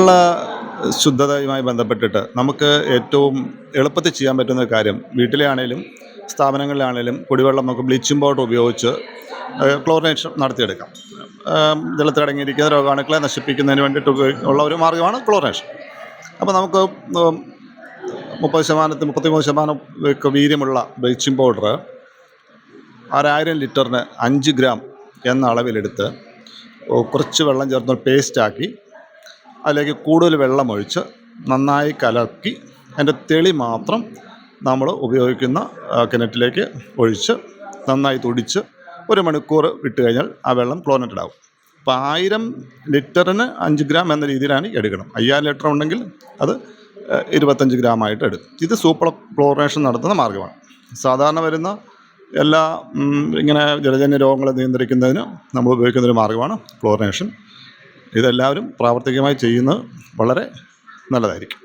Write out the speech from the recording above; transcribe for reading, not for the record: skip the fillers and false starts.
ഉള്ള ശുദ്ധതയുമായി ബന്ധപ്പെട്ടിട്ട് നമുക്ക് ഏറ്റവും എളുപ്പത്തിൽ ചെയ്യാൻ പറ്റുന്ന കാര്യം വീട്ടിലെ ആണേലും സ്ഥാപനങ്ങളിലാണേലും കുടിവെള്ളം നമുക്ക് ബ്ലീച്ചിങ് പൗഡർ ഉപയോഗിച്ച് ക്ലോറിനേഷൻ നടത്തിയെടുക്കാം. ജലത്തിലടങ്ങിയിരിക്കുന്ന രോഗാണുക്കളെ നശിപ്പിക്കുന്നതിന് വേണ്ടിയിട്ട് ഉള്ള ഒരു മാർഗ്ഗമാണ് ക്ലോറിനേഷൻ. അപ്പോൾ നമുക്ക് 30% 33% ഒക്കെ വീര്യമുള്ള ബ്ലീച്ചിങ് പൗഡർ 1000 ലിറ്ററിന് 5 ഗ്രാം എന്ന അളവിലെടുത്ത് കുറച്ച് വെള്ളം ചേർത്ത് പേസ്റ്റാക്കി അതിലേക്ക് കൂടുതൽ വെള്ളമൊഴിച്ച് നന്നായി കലക്കി അതിൻ്റെ തെളി മാത്രം നമ്മൾ ഉപയോഗിക്കുന്ന കിണറ്റിലേക്ക് ഒഴിച്ച് നന്നായി തുടിച്ച് 1 മണിക്കൂർ വിട്ട് കഴിഞ്ഞാൽ ആ വെള്ളം ക്ലോറിനേറ്റഡ് ആകും. അപ്പോൾ 1000 ലിറ്ററിന് 5 ഗ്രാം എന്ന രീതിയിലാണ് എടുക്കണം. 5000 ലിറ്റർ ഉണ്ടെങ്കിൽ അത് 25 ഗ്രാമായിട്ട് എടുക്കും. ഇത് സൂപ്പർ ക്ലോറിനേഷൻ നടത്തുന്ന മാർഗ്ഗമാണ്. സാധാരണ വരുന്ന എല്ലാ ഇങ്ങനെ ജലജന്യ രോഗങ്ങളെ നിയന്ത്രിക്കുന്നതിന് നമ്മൾ ഉപയോഗിക്കുന്നൊരു മാർഗ്ഗമാണ് ക്ലോറിനേഷൻ. ഇതെല്ലാവരും പ്രാവർത്തികമായി ചെയ്യുന്നത് വളരെ നല്ലതായിരിക്കും.